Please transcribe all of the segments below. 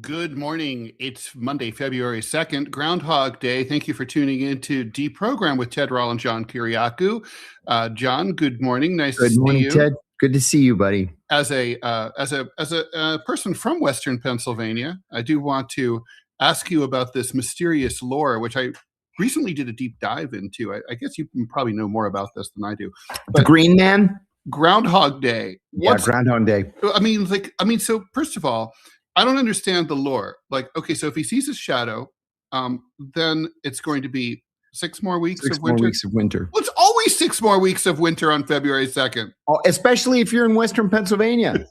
Good morning. It's Monday, February 2nd, Groundhog Day. Thank you for tuning in to DeProgram with Ted Rall and John Kiriakou. John, good morning. Nice to Good see morning, you. Ted. Good to see you, buddy. As a person from Western Pennsylvania, I do want to ask you about this mysterious lore, which I recently did a deep dive into. I guess you probably know more about this than I do. The Green Man? Groundhog Day. Yeah, Groundhog Day. So first of all, I don't understand the lore. Like, okay, so if he sees his shadow, then it's going to be 6 more weeks of winter. 6 more weeks of winter. Well, it's always 6 more weeks of winter on February 2nd. Oh, especially if you're in Western Pennsylvania.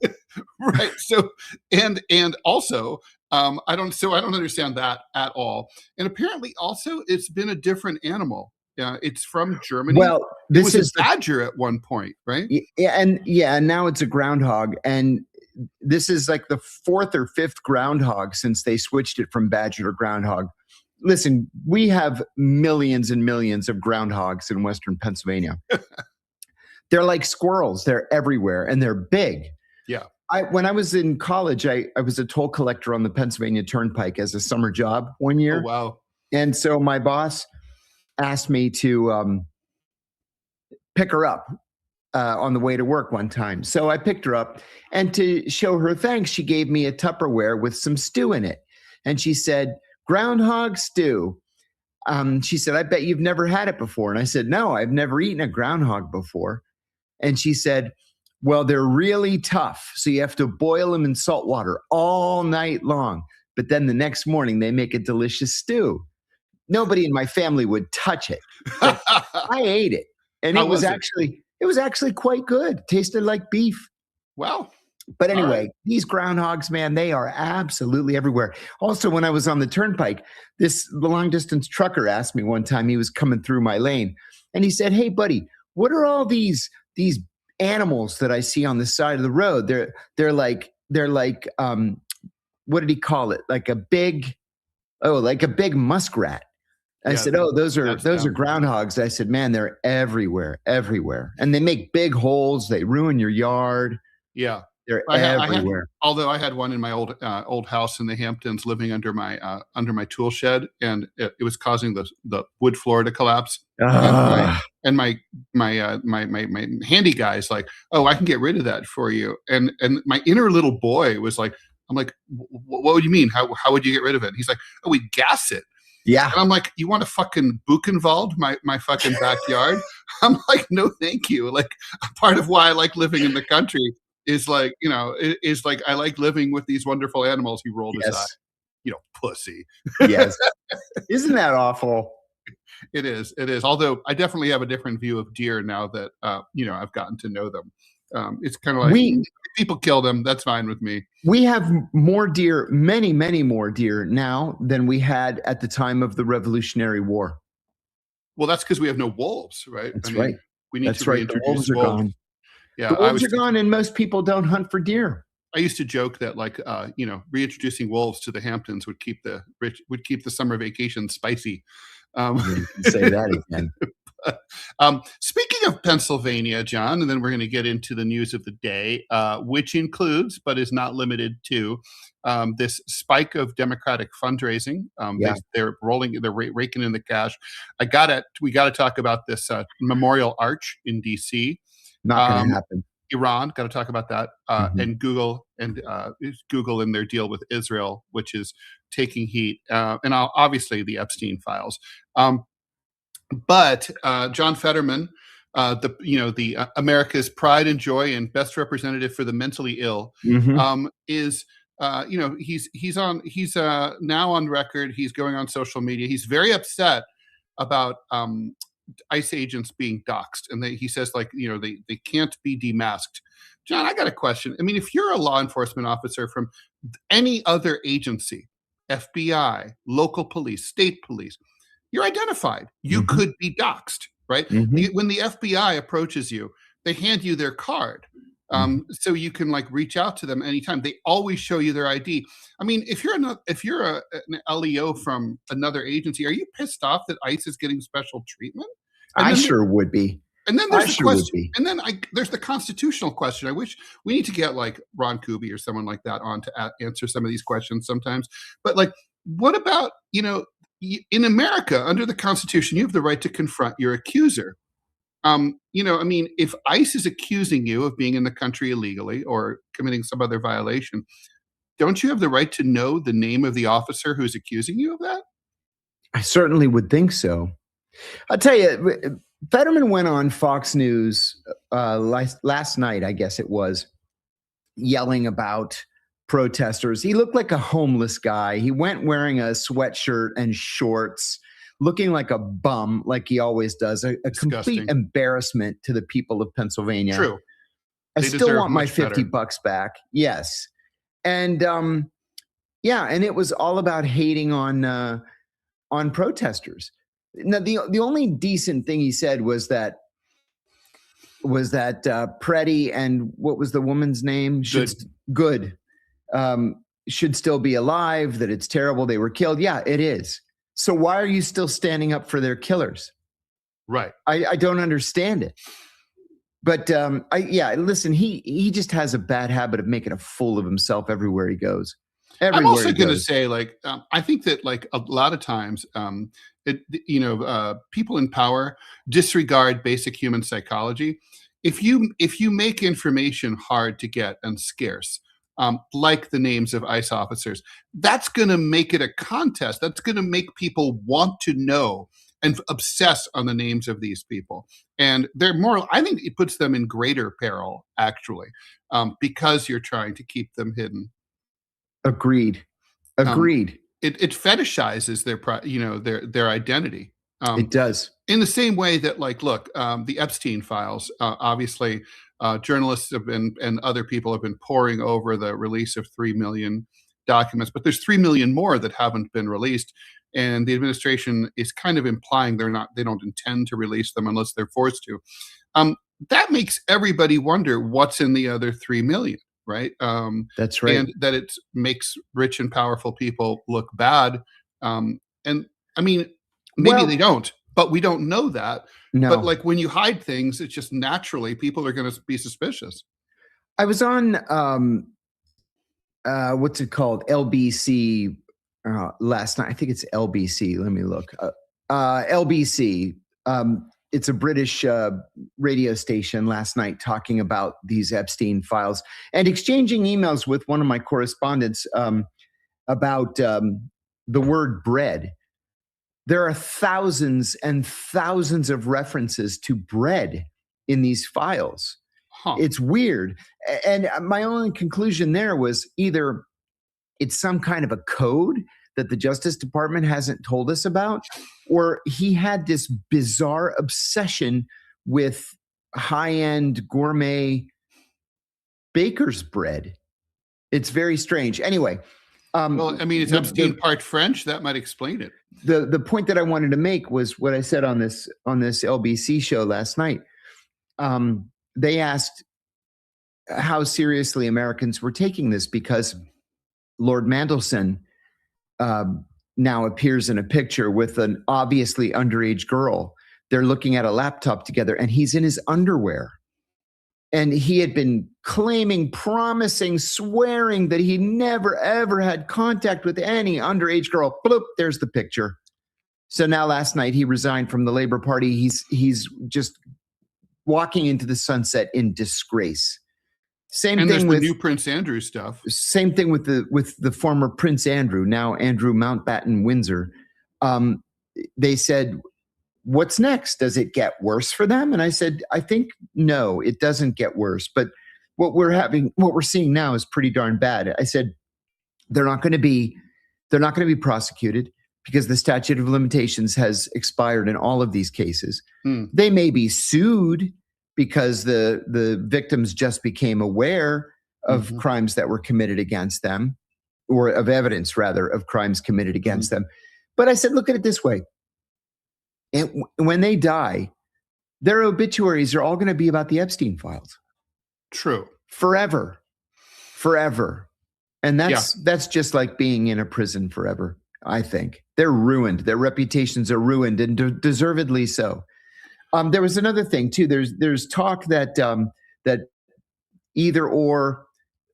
Right. So, and also, I don't understand that at all. And apparently, also, it's been a different animal. It's from Germany. Well, this is a badger at one point, right? Yeah, and now it's a groundhog, and this is like the 4th or 5th groundhog since they switched it from badger to groundhog. Listen, we have millions and millions of groundhogs in Western Pennsylvania. They're like squirrels. They're everywhere, and they're big. Yeah. When I was in college, I was a toll collector on the Pennsylvania Turnpike as a summer job one year. Oh, wow. And so my boss asked me to pick her up on the way to work one time. So I picked her up, and to show her thanks, she gave me a Tupperware with some stew in it. And she said, "Groundhog stew." She said, "I bet you've never had it before." And I said, "No, I've never eaten a groundhog before." And she said, "Well, they're really tough. So you have to boil them in salt water all night long. But then the next morning they make a delicious stew." Nobody in my family would touch it. I ate it. And it was actually quite good. Tasted like beef. Wow. But anyway, These groundhogs, man, they are absolutely everywhere. Also, when I was on the turnpike, the long distance trucker asked me one time, he was coming through my lane, and he said, "Hey, buddy, what are all these animals that I see on the side of the road? They're like what did he call it? Like a big muskrat." I said, "Oh, those are groundhogs." I said, "Man, they're everywhere, and they make big holes. They ruin your yard." Yeah, they're everywhere. Although I had one in my old house in the Hamptons, living under my tool shed, and it was causing the wood floor to collapse. And my handy guy's like, "Oh, I can get rid of that for you." And my inner little boy was like, "I'm like, what would you mean? How would you get rid of it?" He's like, "Oh, we gas it." Yeah. And I'm like, "You want to fucking Buchenwald my fucking backyard?" I'm like, "No, thank you." Like, part of why I like living in the country is like, I like living with these wonderful animals. He rolled his eye. Pussy. Yes. Isn't that awful? It is. Although I definitely have a different view of deer now that, I've gotten to know them. It's kind of like, if people kill them, that's fine with me. We have more deer, many, many more deer now than we had at the time of the Revolutionary War. Well, that's because we have no wolves, right? That's right. We need to reintroduce the wolves. Are gone. Yeah, the wolves are gone, and most people don't hunt for deer. I used to joke that, like, reintroducing wolves to the Hamptons would keep the summer vacation spicy. You can say that again. Speaking of Pennsylvania, John, and then we're going to get into the news of the day, which includes, but is not limited to, this spike of Democratic fundraising. They're raking in the cash. We got to talk about this memorial arch in DC. Not going to happen. Iran, got to talk about that, and Google and their deal with Israel, which is taking heat, and obviously the Epstein files. But John Fetterman, the America's pride and joy and best representative for the mentally ill, is he's now on record. He's going on social media. He's very upset about ICE agents being doxxed, and he says, like, they can't be demasked. John, I got a question. I mean, if you're a law enforcement officer from any other agency, FBI, local police, state police, you're identified. You could be doxxed, right? When the FBI approaches you, they hand you their card. So you can, like, reach out to them anytime. They always show you their ID. I mean, if you're an LEO from another agency, are you pissed off that ICE is getting special treatment? I sure would be. And then there's the sure would question, be. and then there's the constitutional question. I wish we need to get like Ron Kuby or someone like that on to answer some of these questions sometimes. But like, what about, in America, under the Constitution, you have the right to confront your accuser. I mean, if ICE is accusing you of being in the country illegally or committing some other violation, don't you have the right to know the name of the officer who's accusing you of that? I certainly would think so. I'll tell you, Fetterman went on Fox News last night, I guess it was, yelling about protesters. He looked like a homeless guy. He went wearing a sweatshirt and shorts, looking like a bum, like he always does, a complete embarrassment to the people of Pennsylvania. True. I still want my $50 back. Yes. And and it was all about hating on protesters. Now, the only decent thing he said was that Preddy and what was the woman's name? Good. Should still be alive, that it's terrible they were killed. Yeah, it is. So why are you still standing up for their killers? Right. I don't understand it. But listen, he just has a bad habit of making a fool of himself everywhere he goes. I'm also going to say, like, I think that, like, a lot of times, people in power disregard basic human psychology. If you make information hard to get and scarce, like the names of ICE officers, that's going to make it a contest. That's going to make people want to know and obsess on the names of these people. And they're more, I think it puts them in greater peril, actually, because you're trying to keep them hidden. Agreed. It fetishizes their identity. It does. In the same way that, like, look, the Epstein files, obviously, journalists have been, and other people have been poring over the release of 3 million documents, but there's 3 million more that haven't been released. And the administration is kind of implying they don't intend to release them unless they're forced to. That makes everybody wonder what's in the other 3 million, right? That's right. And that it makes rich and powerful people look bad. And I mean, maybe they don't, but we don't know that. No. But like, when you hide things, it's just naturally people are going to be suspicious. I was on, what's it called? LBC last night. I think it's LBC. Let me look. LBC. It's a British radio station last night, talking about these Epstein files and exchanging emails with one of my correspondents about the word bread. There are thousands and thousands of references to bread in these files. Huh. It's weird. And my only conclusion there was either it's some kind of a code that the Justice Department hasn't told us about, or he had this bizarre obsession with high-end gourmet baker's bread. It's very strange. Anyway. Well, I mean, it's Epstein part French. That might explain it. The point that I wanted to make was what I said on this LBC show last night. They asked how seriously Americans were taking this, because Lord Mandelson now appears in a picture with an obviously underage girl. They're looking at a laptop together, and he's in his underwear. And he had been claiming, promising, swearing that he never, ever had contact with any underage girl. Bloop, there's the picture. So now last night he resigned from the Labor Party. He's just walking into the sunset in disgrace. Same thing with the new Prince Andrew stuff. Same thing with the former Prince Andrew, now Andrew Mountbatten Windsor. They said, what's next? Does it get worse for them? And I said, I think no, it doesn't get worse. But what we're seeing now is pretty darn bad. I said, they're not going to be prosecuted because the statute of limitations has expired in all of these cases. They may be sued because the victims just became aware of crimes that were committed against them, or of evidence rather of crimes committed against them. But I said, look at it this way. And when they die, their obituaries are all going to be about the Epstein files. True. Forever. And that's just like being in a prison forever, I think. They're ruined. Their reputations are ruined, and deservedly so. There was another thing too. There's talk that that either or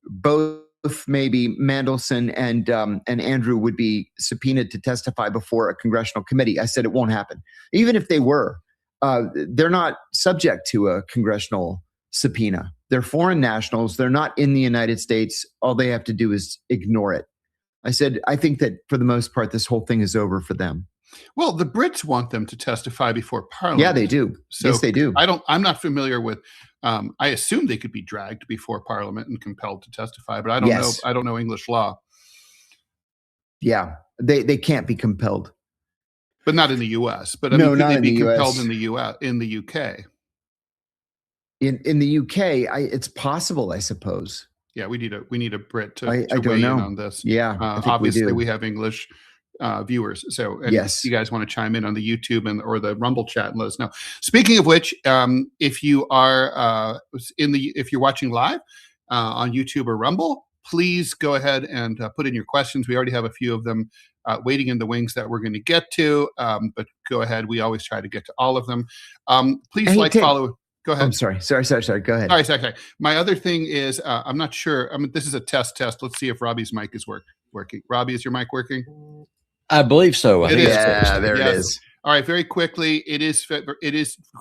both maybe Mandelson and Andrew would be subpoenaed to testify before a congressional committee. I said it won't happen. Even if they were, they're not subject to a congressional subpoena. They're foreign nationals. They're not in the United States. All they have to do is ignore it. I said, I think that for the most part, this whole thing is over for them. Well, the Brits want them to testify before Parliament. Yeah, they do. So yes, they do. I'm not familiar with. I assume they could be dragged before Parliament and compelled to testify, but I don't know. I don't know English law. Yeah, they can't be compelled, but not in the U.S. But no, could not they in be the compelled US. in the U.S. in the U.K.? In the UK, it's possible, I suppose. Yeah, we need a Brit to I weigh in on this. Yeah, obviously we have English viewers. So yes, if you guys want to chime in on the YouTube or the Rumble chat and let us know. Speaking of which, if you are if you're watching live on YouTube or Rumble, please go ahead and put in your questions. We already have a few of them waiting in the wings that we're going to get to, but go ahead. We always try to get to all of them. Please follow. Go ahead. I'm sorry. Go ahead. All right, okay. My other thing is, I'm not sure. I mean, this is a test. Let's see if Robbie's mic is working. Robbie, is your mic working? I believe so. It is. Yeah, there it is. All right, very quickly. It is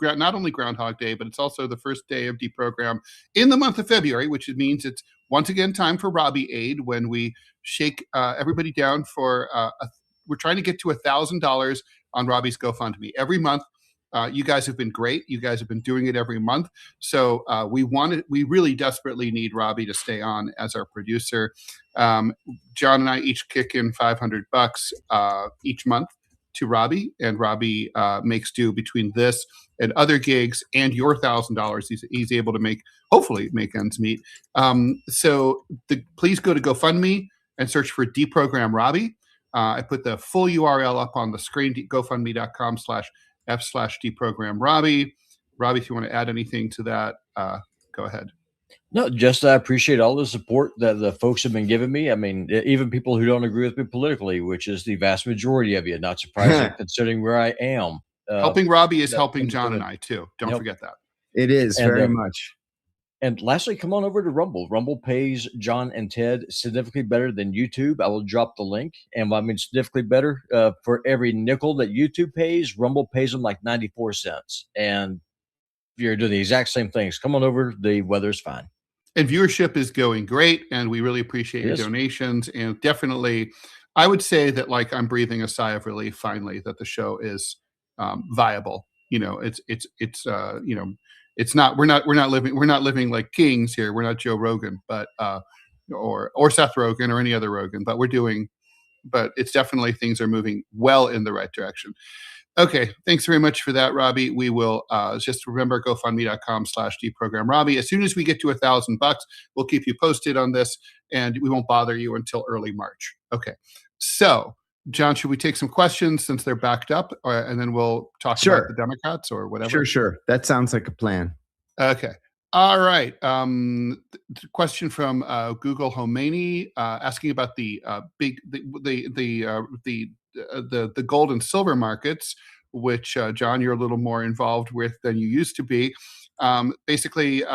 not only Groundhog Day, but it's also the first day of DeProgram in the month of February, which means it's once again time for Robbie Aid when we shake everybody down for. We're trying to get to $1,000 on Robbie's GoFundMe every month. You guys have been great. You guys have been doing it every month. So we really desperately need Robbie to stay on as our producer. John and I each kick in $500 each month to Robbie, and Robbie makes do between this and other gigs and your $1,000. He's able to hopefully make ends meet. So please go to GoFundMe and search for DeProgram Robbie. I put the full URL up on the screen, GoFundMe.com/F/DeProgram Robbie. Robbie, if you want to add anything to that, go ahead. No, just I appreciate all the support that the folks have been giving me. I mean, even people who don't agree with me politically, which is the vast majority of you. Not surprising considering where I am. Helping Robbie is helping John and I too. Don't forget that. It is very much. And lastly, come on over to Rumble. Rumble pays John and Ted significantly better than YouTube. I will drop the link. And I mean, significantly better. For every nickel that YouTube pays, Rumble pays them like 94 cents. And if you're doing the exact same things, come on over. The weather's fine. And viewership is going great. And we really appreciate your donations. And definitely, I would say that I'm breathing a sigh of relief finally that the show is viable. It's not. We're not living like kings here. We're not Joe Rogan, but or Seth Rogen or any other Rogan. But it's definitely things are moving well in the right direction. Okay, thanks very much for that, Robbie. We will just remember GoFundMe.com/DeProgram Robbie. As soon as we get to $1,000, we'll keep you posted on this, and we won't bother you until early March. Okay, so. John, should we take some questions since they're backed up, and then we'll talk about the Democrats or whatever? Sure. That sounds like a plan. Okay. All right. Question from Google Homani asking about the gold and silver markets, which John, you're a little more involved with than you used to be. Basically,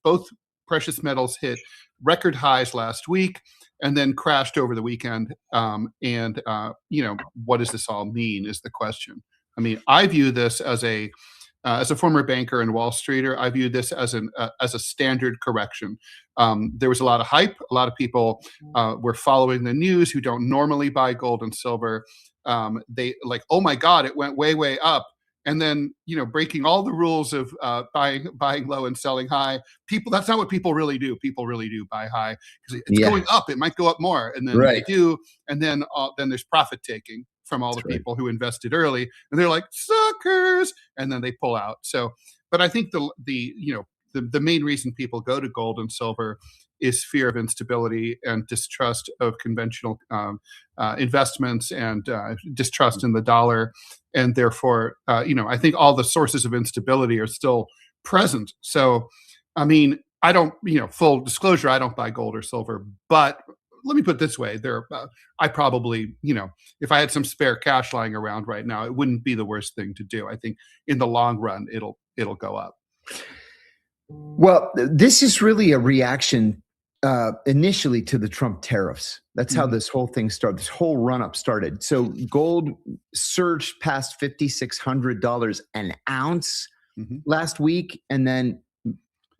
both precious metals hit record highs last week and then crashed over the weekend. What does this all mean is the question. I mean, I view this as a former banker and Wall Streeter, I view this as a standard correction. There was a lot of hype. A lot of people were following the news who don't normally buy gold and silver. They oh my God, it went way, way up. And then, breaking all the rules of buying low and selling high. That's not what people really do. People really do buy high because it's going up. It might go up more, and then they do. And then there's profit taking from all the people who invested early, and they're like suckers, and then they pull out. So, but I think the main reason people go to gold and silver is fear of instability and distrust of conventional investments and distrust in the dollar. And therefore, I think all the sources of instability are still present. So, I mean, I don't, full disclosure, I don't buy gold or silver, but let me put it this way: I probably, if I had some spare cash lying around right now, it wouldn't be the worst thing to do. I think in the long run, it'll go up. Well, this is really a reaction initially to the Trump tariffs. That's how this whole thing started. This whole run-up started. So gold surged past $5,600 an ounce last week, and then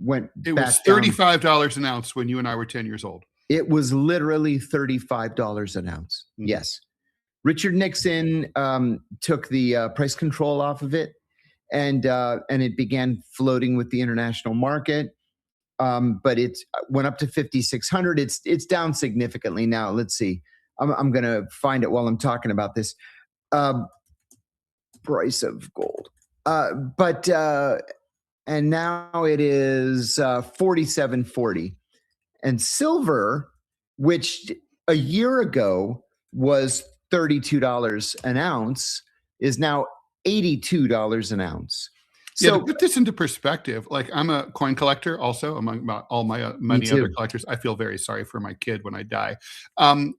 went It back was down. $35 an ounce when you and I were 10 years old. It was literally $35 an ounce. Yes. Richard Nixon took the price control off of it, and it began floating with the international market. But it went up to 5,600. It's down significantly now. Let's see. I'm going to find it while I'm talking about this. Price of gold. And now it is 47.40. And silver, which a year ago was $32 an ounce, is now $82 an ounce. So to put this into perspective, like I'm a coin collector also among all my many other collectors. I feel very sorry for my kid when I die.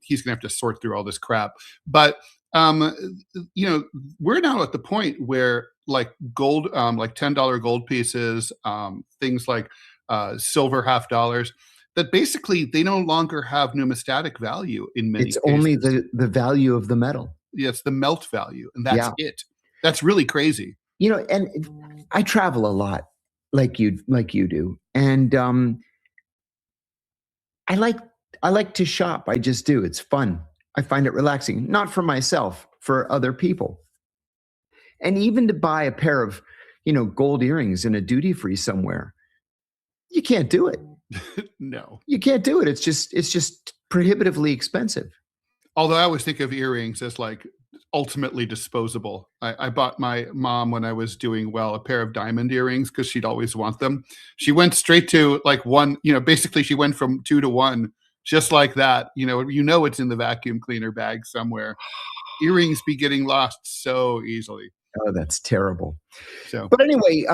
He's going to have to sort through all this crap. But, we're now at the point where like gold, like $10 gold pieces, things like silver $50, that basically they no longer have numismatic value in many cases. It's only the value of the metal. Yeah, it's the melt value. And that's it. That's really crazy. And I travel a lot like you do. And I like to shop. I just do. It's fun. I find it relaxing, not for myself, for other people. And even to buy a pair of, gold earrings in a duty free somewhere, you can't do it. No. You can't do it. It's just prohibitively expensive. Although I always think of earrings as like ultimately disposable. I bought my mom, when I was doing well, a pair of diamond earrings because she'd always want them. She went straight to like one, basically she went from 2 to 1, just like that. It's in the vacuum cleaner bag somewhere. Earrings be getting lost so easily. Oh, that's terrible. So, but anyway,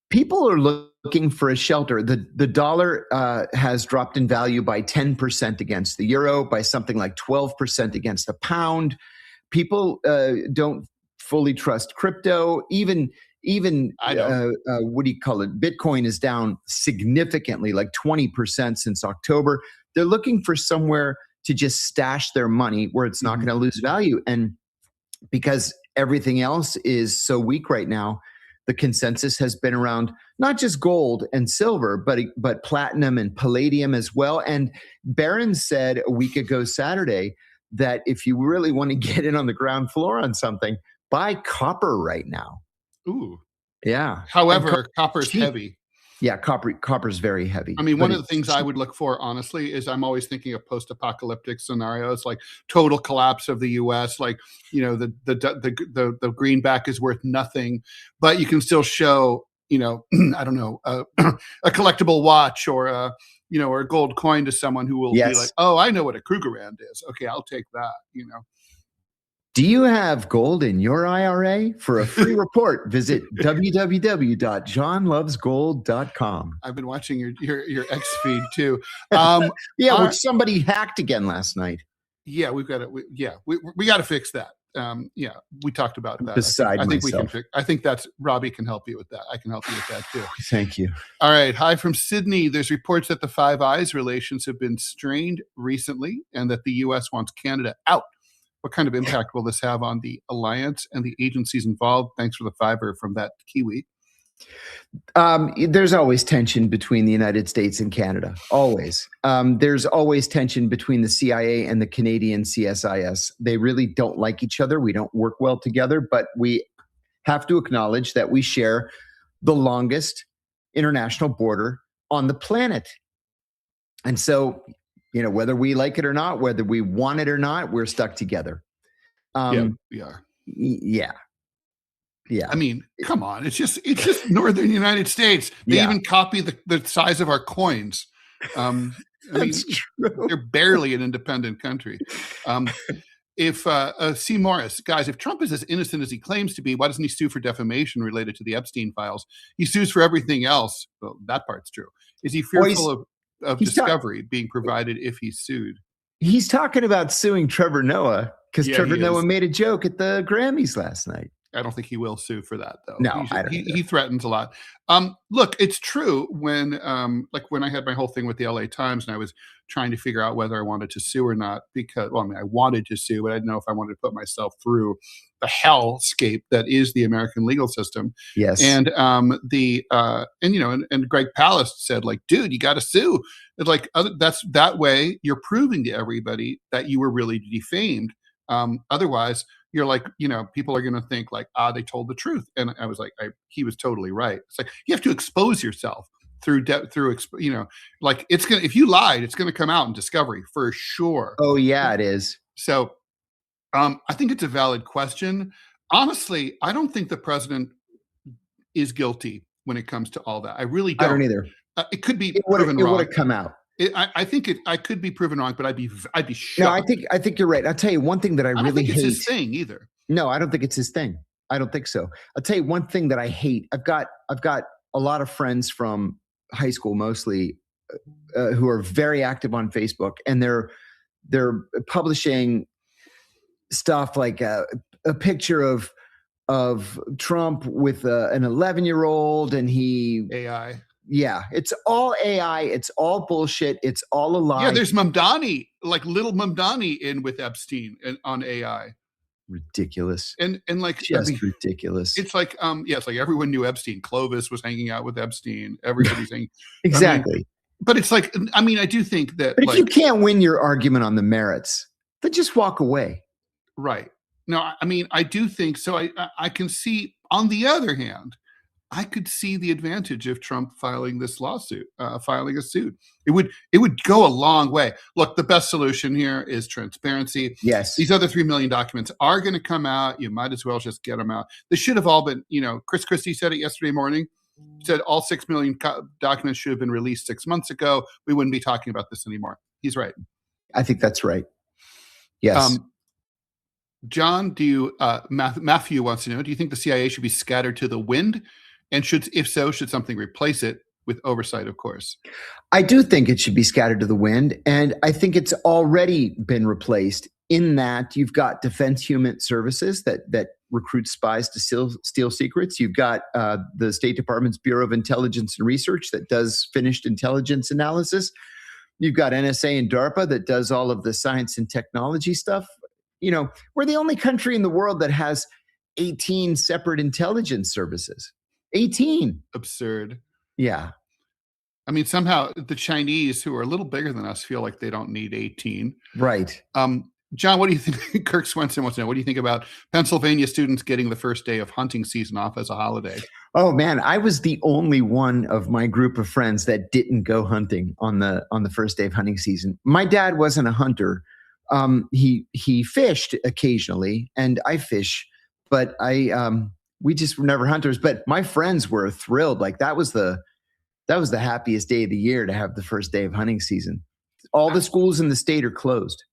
people are looking for a shelter. The dollar has dropped in value by 10% against the euro, by something like 12% against the pound. People don't fully trust crypto. Even what do you call it? Bitcoin is down significantly, like 20% since October. They're looking for somewhere to just stash their money where it's not going to lose value. And because everything else is so weak right now, the consensus has been around not just gold and silver, but platinum and palladium as well. And Barron said a week ago Saturday that if you really want to get in on the ground floor on something, buy copper right now. Ooh. Yeah. However, copper's heavy. Yeah, copper's very heavy. I mean, one of the things I would look for, honestly, is I'm always thinking of post-apocalyptic scenarios, like total collapse of the U.S. Like, the greenback is worth nothing, but you can still show, I don't know, a collectible watch or or a gold coin to someone who will be like, oh, I know what a Krugerrand is. Okay, I'll take that. Do you have gold in your IRA? For a free report, visit www.johnlovesgold.com. I've been watching your X feed too. Which somebody hacked again last night. Yeah, we've got to. We got to fix that. We talked about that. I think we can fix. I think that's Robbie can help you with that. I can help you with that too. Thank you. All right. Hi from Sydney. There's reports that the Five Eyes relations have been strained recently, and that the U.S. wants Canada out. What kind of impact will this have on the alliance and the agencies involved? Thanks for the $5 from that Kiwi. There's always tension between the United States and Canada. Always. There's always tension between the CIA and the Canadian CSIS. They really don't like each other. We don't work well together, but we have to acknowledge that we share the longest international border on the planet. And so, whether we like it or not, whether we want it or not, we're stuck together. Yeah, we are. Yeah. I mean, come on. It's just northern United States. They even copy the size of our coins. They're barely an independent country. If C. Morris, guys, if Trump is as innocent as he claims to be, why doesn't he sue for defamation related to the Epstein files? He sues for everything else. Well, that part's true. Is he fearful of? discovery being provided if he's sued. He's talking about suing Trevor Noah because Yeah, Trevor he Noah is. made a joke at the Grammys last night. I don't think he will sue for that, though. No, I don't he threatens a lot. Look, it's true when I had my whole thing with the LA Times and I was trying to figure out whether I wanted to sue or not because, well, I mean, I wanted to sue, but I didn't know if I wanted to put myself through the hellscape that is the American legal system. Yes. And and Greg Palast said, like, dude, you got to sue. It's like, that's that way you're proving to everybody that you were really defamed. Otherwise, you're like, people are going to think like, they told the truth. And I was like, he was totally right. It's like, you have to expose yourself like if you lied, it's going to come out in discovery for sure. Oh yeah, it is. So, I think it's a valid question. Honestly, I don't think the president is guilty when it comes to all that. I really don't. I don't either. It could be proven wrong. It would have come out. I think I could be proven wrong, but I'd be shocked. No, I think you're right. I'll tell you one thing that I really hate. It's his thing either. No, I don't think it's his thing. I don't think so. I'll tell you one thing that I hate. I've got a lot of friends from high school, mostly, who are very active on Facebook, and they're publishing stuff like a picture of Trump with an 11-year-old, and he AI. Yeah, it's all AI. It's all bullshit. It's all a lie. Yeah, there's Mamdani, like little Mamdani in with Epstein and on AI. Ridiculous. And like just ridiculous. It's like it's like everyone knew Epstein. Clovis was hanging out with Epstein. Everybody's hanging. Exactly. But it's like, I do think that. But if you can't win your argument on the merits, then just walk away. Right. No, I do think so. I can see, on the other hand, I could see the advantage of Trump filing this lawsuit, filing a suit. It would go a long way. Look, the best solution here is transparency. Yes. These other 3 million documents are going to come out. You might as well just get them out. They should have all been, Chris Christie said it yesterday morning, said all 6 million documents should have been released 6 months ago. We wouldn't be talking about this anymore. He's right. I think that's right. Yes. John, Matthew wants to know, do you think the CIA should be scattered to the wind? And if so, should something replace it with oversight, of course? I do think it should be scattered to the wind. And I think it's already been replaced in that you've got Defense Human Services that recruits spies to steal secrets. You've got the State Department's Bureau of Intelligence and Research that does finished intelligence analysis. You've got NSA and DARPA that does all of the science and technology stuff. We're the only country in the world that has 18 separate intelligence services. 18. Absurd. Yeah. I mean, somehow the Chinese, who are a little bigger than us, feel like they don't need 18. Right. John, what do you think? Kirk Swenson wants to know, what do you think about Pennsylvania students getting the first day of hunting season off as a holiday? Oh man, I was the only one of my group of friends that didn't go hunting on the first day of hunting season. My dad wasn't a hunter. He fished occasionally, and I fish, but we just were never hunters. But my friends were thrilled. Like that was the happiest day of the year to have the first day of hunting season. All the schools in the state are closed,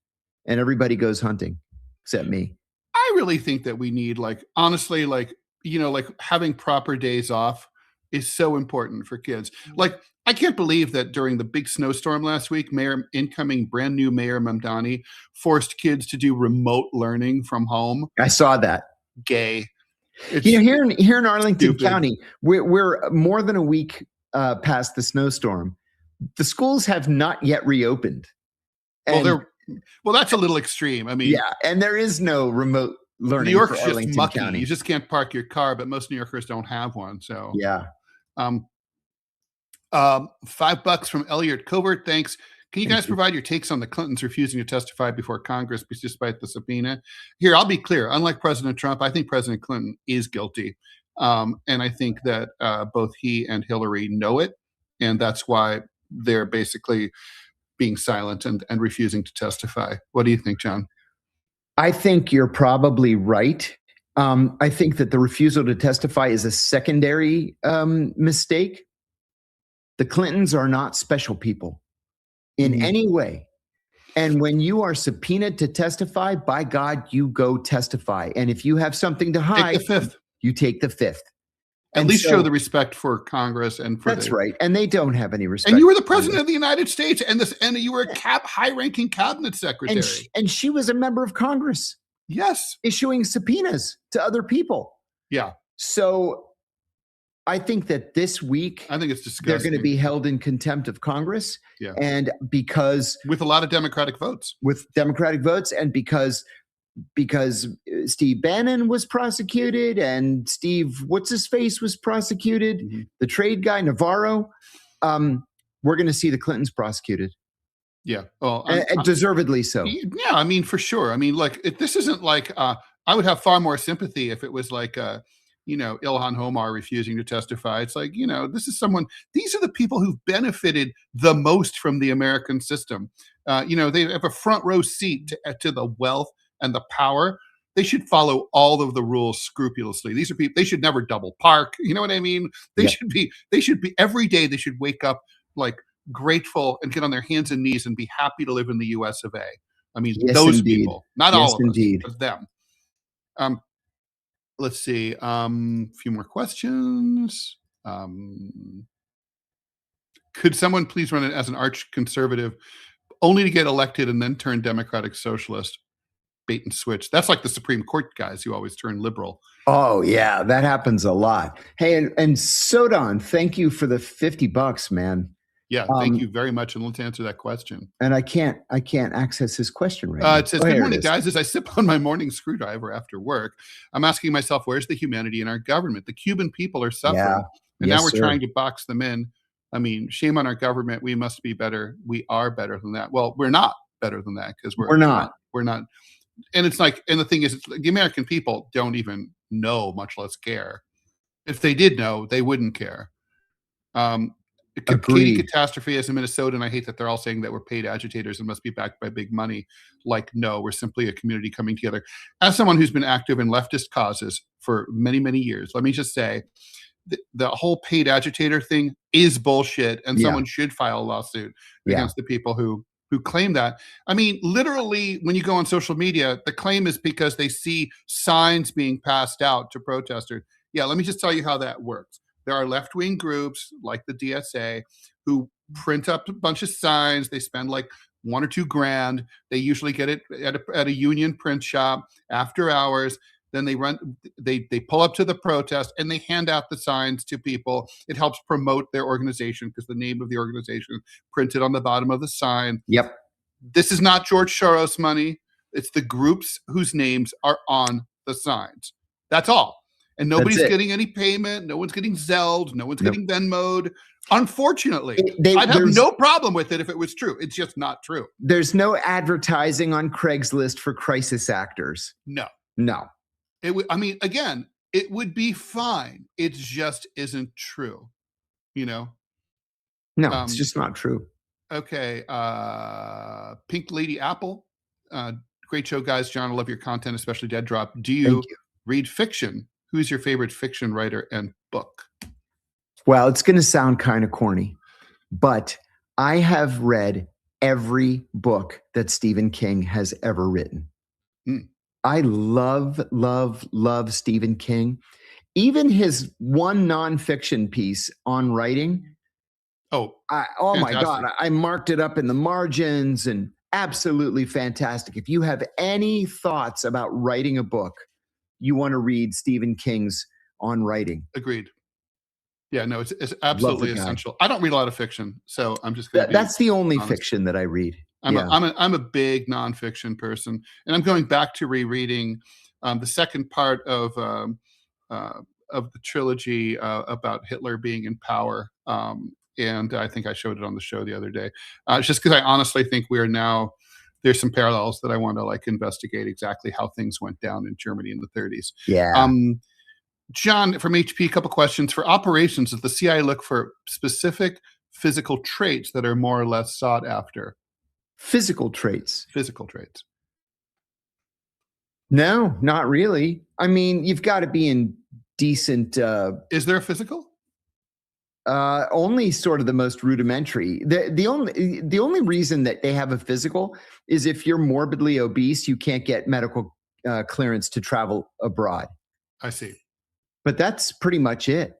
and everybody goes hunting except me. I really think that we need, like, honestly, like, like having proper days off is so important for kids. Like, I can't believe that during the big snowstorm last week, incoming brand new Mayor Mamdani forced kids to do remote learning from home. I saw that. Gay. Here in Arlington County, we're more than a week past the snowstorm. The schools have not yet reopened. Well, that's a little extreme. I mean, yeah, and there is no remote learning. New York's for Arlington just mucky. County. You just can't park your car, but most New Yorkers don't have one. So yeah. $5 from Elliot Covert. Thanks. Can you guys provide your takes on the Clintons refusing to testify before Congress despite the subpoena? Here, I'll be clear. Unlike President Trump, I think President Clinton is guilty. And I think that both he and Hillary know it. And that's why they're basically being silent and refusing to testify. What do you think, John? I think you're probably right. I think that the refusal to testify is a secondary mistake. The Clintons are not special people in any way. And when you are subpoenaed to testify, by God, you go testify. And if you have something to hide, take the fifth. You take the fifth. At least show the respect for Congress and for that's right. And they don't have any respect. And you were the president of the United States, and you were a high-ranking cabinet secretary. And she was a member of Congress. Yes. Issuing subpoenas to other people. Yeah. So I think that this week, I think it's disgusting. They're going to be held in contempt of Congress. Yeah. And because with a lot of Democratic votes. And because Steve Bannon was prosecuted and Steve what's-his-face was prosecuted, the trade guy, Navarro, we're going to see the Clintons prosecuted. Yeah. Well, deservedly so. Yeah, I mean, for sure. I mean, like, this isn't like, I would have far more sympathy if it was like, Ilhan Omar refusing to testify. It's like, this is these are the people who've benefited the most from the American system. They have a front row seat to the wealth and the power. They should follow all of the rules scrupulously. These are people, they should never double park. You know what I mean? They should be every day they should wake up like grateful and get on their hands and knees and be happy to live in the US of A. I mean, those people, not all of us, but them. Let's see. A few more questions. Could someone please run it as an arch conservative only to get elected and then turn Democratic Socialist? Bait and switch. That's like the Supreme Court guys who always turn liberal. Oh yeah, that happens a lot. Hey, and Sodon, thank you for the $50, man. Yeah, thank you very much. And let's answer that question. And I can't access his question right now. It says, good morning, guys. As I sip on my morning screwdriver after work, I'm asking myself, where's the humanity in our government? The Cuban people are suffering. And now we're trying to box them in. I mean, shame on our government. We must be better. We are better than that. Well, we're not better than that because we're not. We're not. And it's like, and the thing is, the American people don't even know, much less care. If they did know, they wouldn't care. Katie Catastrophe as a Minnesotan, I hate that they're all saying that we're paid agitators and must be backed by big money. Like, no, we're simply a community coming together. As someone who's been active in leftist causes for many, many years, let me just say the whole paid agitator thing is bullshit, and someone should file a lawsuit against the people who claim that. I mean, literally, when you go on social media, the claim is because they see signs being passed out to protesters. Yeah, let me just tell you how that works. There are left-wing groups like the DSA who print up a bunch of signs. They spend like $1 or $2 grand. They usually get it at a union print shop after hours. Then they pull up to the protest and they hand out the signs to people. It helps promote their organization because the name of the organization is printed on the bottom of the sign. Yep. This is not George Soros money. It's the groups whose names are on the signs. That's all. And nobody's getting any payment. No one's getting Zelled. No one's getting Venmo'd. Unfortunately, I'd have no problem with it if it was true. It's just not true. There's no advertising on Craigslist for crisis actors. No. I mean, again, it would be fine. It just isn't true. No, it's just not true. Okay. Pink Lady Apple. Great show, guys. John, I love your content, especially Dead Drop. Do you read fiction? Who's your favorite fiction writer and book? Well, it's going to sound kind of corny, but I have read every book that Stephen King has ever written. I love Stephen King. Even his one nonfiction piece on writing. Oh my God. I marked it up in the margins and absolutely fantastic. If you have any thoughts about writing a book, you want to read Stephen King's On Writing. Agreed. Yeah, no, it's absolutely essential. I don't read a lot of fiction, so I'm just going to That's the only fiction that I read. I'm a big nonfiction person, and I'm going back to rereading the second part of the trilogy about Hitler being in power. And I think I showed it on the show the other day. It's just because I honestly think we are now. There's some parallels that I want to like investigate exactly how things went down in Germany in the 30s. Yeah. John from HP, a couple questions. For operations, does the CIA look for specific physical traits that are more or less sought after? Physical traits. No, not really. I mean, you've got to be in decent. Is there a physical? Only sort of the most rudimentary. The only reason that they have a physical is if you're morbidly obese, you can't get medical clearance to travel abroad. I see. But that's pretty much it.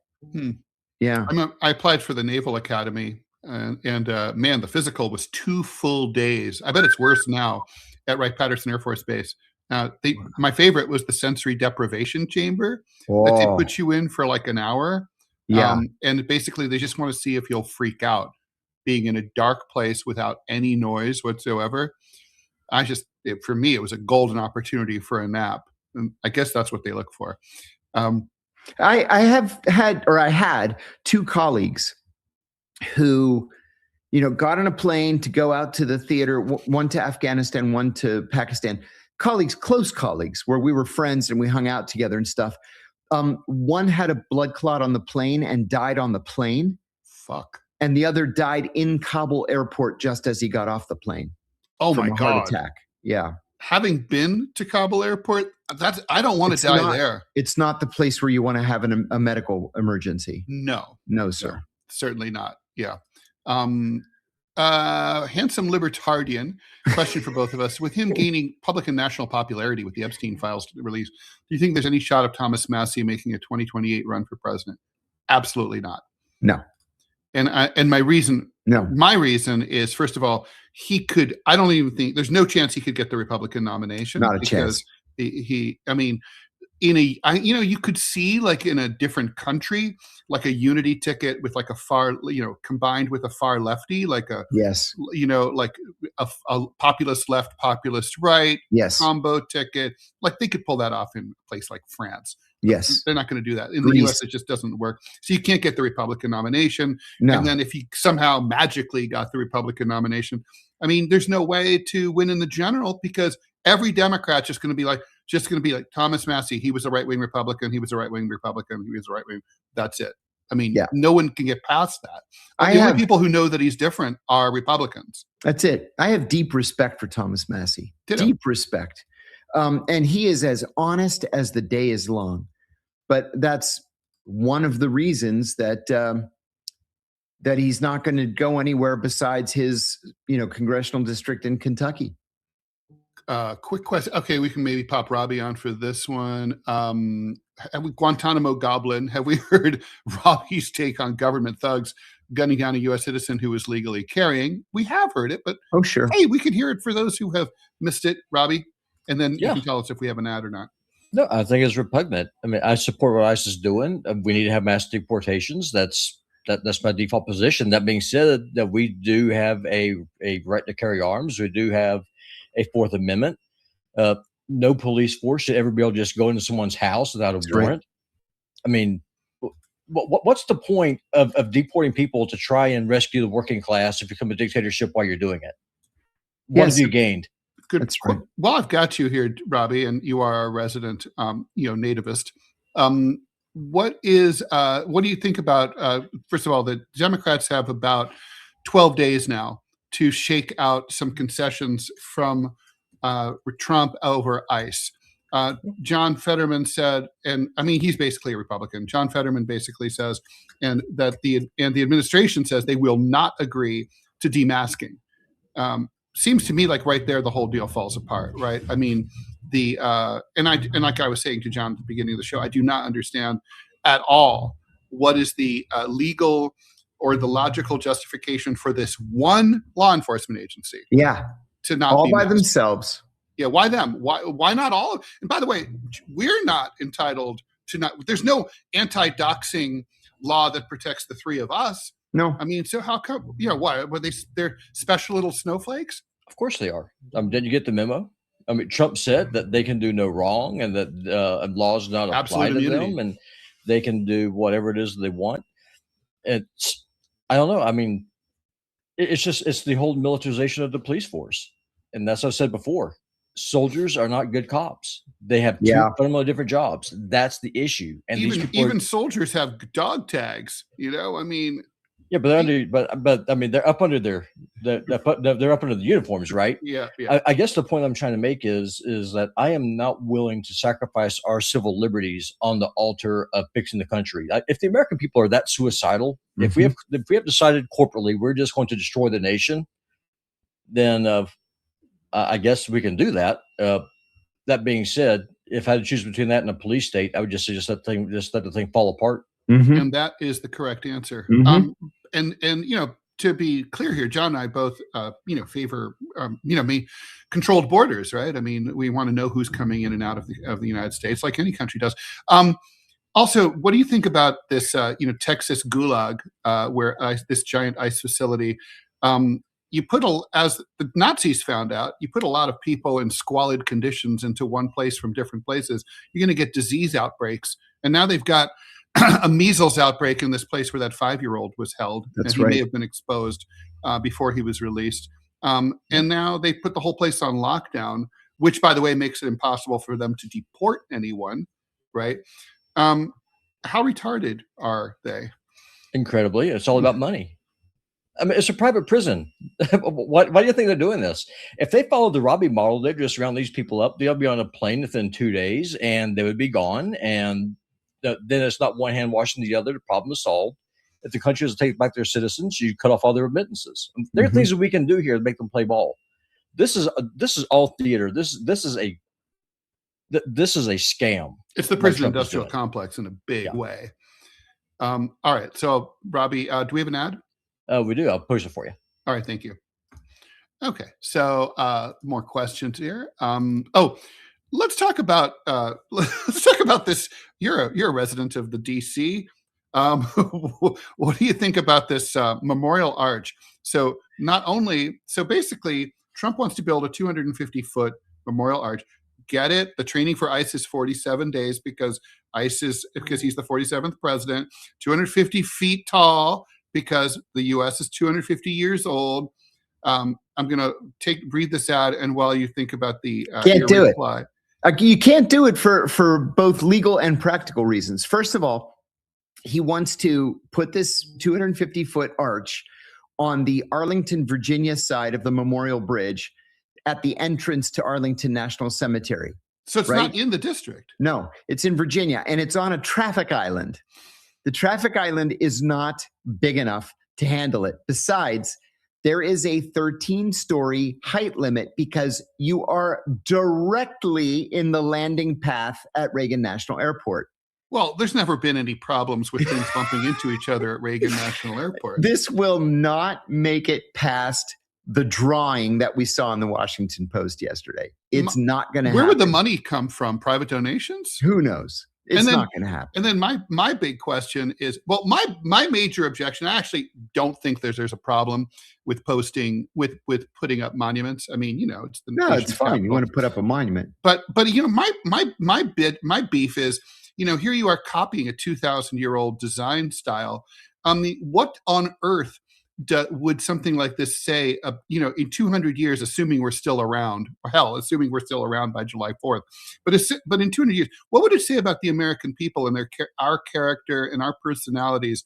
Yeah. I applied for the Naval Academy, and man, the physical was 2 full days. I bet it's worse now at Wright-Patterson Air Force Base. My favorite was the sensory deprivation chamber that they put you in for like an hour. Yeah. And basically, they just want to see if you'll freak out being in a dark place without any noise whatsoever. For me, it was a golden opportunity for a nap. And I guess that's what they look for. I had 2 colleagues who, got on a plane to go out to the theater, one to Afghanistan, one to Pakistan. Colleagues, close colleagues, where we were friends and we hung out together and stuff. One had a blood clot on the plane and died on the plane. Fuck. And the other died in Kabul airport just as he got off the plane. Oh my God. Heart attack. Yeah. Having been to Kabul airport, I don't want to die there. It's not the place where you want to have a medical emergency. No, sir. No, certainly not. Yeah. Handsome libertarian, question for both of us. With him gaining public and national popularity with the Epstein files release, do you think there's any shot of Thomas Massie making a 2028 run for president? Absolutely not. No. And my reason is, first of all, I don't even think there's no chance he could get the Republican nomination. Not a chance. You could see like in a different country, like a unity ticket with like a far, combined with a far lefty, like like a populist left, populist right, combo ticket. Like they could pull that off in a place like France. Yes. They're not going to do that. In the US, it just doesn't work. So you can't get the Republican nomination. No. And then if he somehow magically got the Republican nomination, there's no way to win in the general because every Democrat's just going to be like Thomas Massie. He was a right-wing Republican. He was a right-wing Republican. He was a right-wing. That's it. No one can get past that. The only people who know that he's different are Republicans. That's it. I have deep respect for Thomas Massie. Deep respect. And he is as honest as the day is long. But that's one of the reasons that that he's not going to go anywhere besides his, congressional district in Kentucky. Quick question. Okay, we can maybe pop Robbie on for this one. Guantanamo Goblin. Have we heard Robbie's take on government thugs gunning down a U.S. citizen who was legally carrying? We have heard it, but sure. Hey, we can hear it for those who have missed it, Robbie. And then you can tell us if we have an ad or not. No, I think it's repugnant. I support what ICE is doing. We need to have mass deportations. That's my default position. That being said, that we do have a right to carry arms. We do have a Fourth Amendment. No police force should ever be able to just go into someone's house without a warrant. Right. What's the point of deporting people to try and rescue the working class and become a dictatorship while you're doing it? What have you gained? Good. That's right. Well, I've got you here, Robbie, and you are a resident, nativist. What do you think about, first of all, the Democrats have about 12 days now to shake out some concessions from Trump over ICE. John Fetterman said, and he's basically a Republican. John Fetterman basically says, and the administration says they will not agree to demasking. Seems to me like right there the whole deal falls apart, right? And like I was saying to John at the beginning of the show, I do not understand at all what is the legal or the logical justification for this one law enforcement agency. Yeah, to not all be by masked. Themselves. Yeah, why them? Why not all? And by the way, we're not entitled to not. There's no anti-doxing law that protects the three of us. No. So how come, why? They're special little snowflakes? Of course they are. Did you get the memo? Trump said that they can do no wrong and that laws do not apply to them and they can do whatever it is they want. I don't know. It's the whole militarization of the police force. And that's what I said before. Soldiers are not good cops. They have two fundamentally different jobs. That's the issue. And even soldiers have dog tags, Yeah, but they're up under they're up under the uniforms, right? Yeah. I guess the point I'm trying to make is that I am not willing to sacrifice our civil liberties on the altar of fixing the country. If the American people are that suicidal, if we have decided corporately we're just going to destroy the nation, then I guess we can do that. That being said, if I had to choose between that and a police state, I would just let the thing fall apart and that is the correct answer. And to be clear here, John and I both favor controlled borders, right? I mean, we want to know who's coming in and out of the United States, like any country does. Also, what do you think about this Texas gulag, where this giant ICE facility? As the Nazis found out, you put a lot of people in squalid conditions into one place from different places, you're going to get disease outbreaks. And now they've got a measles outbreak in this place where that 5-year-old was held. That's and he right. may have been exposed before he was released. And now they put the whole place on lockdown, which, by the way, makes it impossible for them to deport anyone, right? How retarded are they? Incredibly. It's all about money. I mean, it's a private prison. Why do you think they're doing this? If they followed the Robbie model, they'd just round these people up. They'll be on a plane within 2 days, and they would be gone. And then it's not one hand washing the other. The problem is solved. If the country doesn't take back their citizens, you cut off all their remittances. There are things that we can do here to make them play ball. This is all theater. This is a scam. It's the prison industrial complex in a big way. All right. So, Robbie, do we have an ad? We do. I'll push it for you. All right. Thank you. Okay. So, more questions here. Let's talk about this. You're a resident of the DC. What do you think about this memorial arch? So basically, Trump wants to build a 250-foot memorial arch. Get it? The training for ICE is 47 days because he's the 47th president. 250 feet tall because the U.S. is 250 years old. I'm gonna read this ad, and while you think about the can't do reply. You can't do it for both legal and practical reasons. First of all, he wants to put this 250-foot arch on the Arlington, Virginia side of the Memorial Bridge at the entrance to Arlington National Cemetery. So it's not in the district. No, it's in Virginia, and it's on a traffic island. The traffic island is not big enough to handle it. Besides, there is a 13-story height limit because you are directly in the landing path at Reagan National Airport. Well, there's never been any problems with things bumping into each other at Reagan National Airport. This will not make it past the drawing that we saw in the Washington Post yesterday. It's not going to happen. Where would the money come from? Private donations? Who knows? It's not going to happen. And then my big question is, well, my major objection, I actually don't think there's a problem with putting up monuments. I mean, it's it's fine. Capital. You want to put up a monument. But my beef is, here you are copying a 2,000-year-old design style. What on earth would something like this say, in 200 years, assuming we're still around, or hell, assuming we're still around by July 4th, but in 200 years, what would it say about the American people and our character and our personalities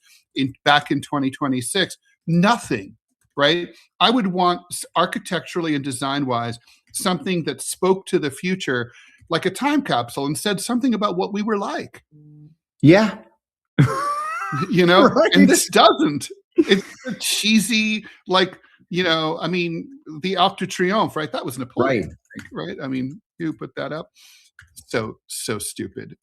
back in 2026? Nothing, right? I would want, architecturally and design-wise, something that spoke to the future, like a time capsule, and said something about what we were like. Yeah. Right. And this doesn't. It's cheesy, the Arc de Triomphe, right? That was Napoleon, right? I mean, who put that up? So stupid.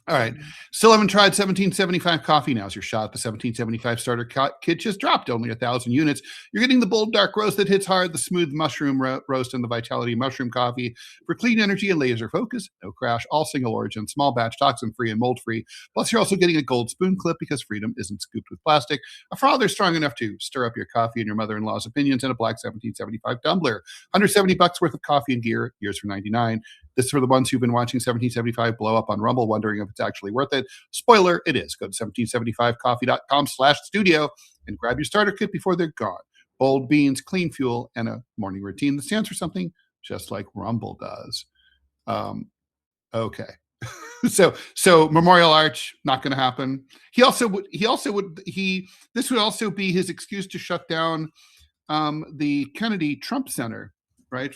All right. Still haven't tried 1775 coffee. Now's your shot. The 1775 starter kit just dropped, only 1,000 units. You're getting the bold dark roast that hits hard, the smooth mushroom roast, and the vitality mushroom coffee for clean energy and laser focus. No crash, all single origin, small batch, toxin free, and mold free. Plus, you're also getting a gold spoon clip because freedom isn't scooped with plastic. A frother strong enough to stir up your coffee and your mother-in-law's opinions, and a black 1775 tumbler. $170 worth of coffee and gear, yours for $99. This is for the ones who've been watching 1775 blow up on Rumble, wondering if it's actually worth it. Spoiler, it is. Go to 1775coffee.com/studio and grab your starter kit before they're gone. Bold beans, clean fuel, and a morning routine that stands for something just like Rumble does. Okay. So Memorial Arch, not going to happen. This would also be his excuse to shut down the Kennedy Trump Center. Right.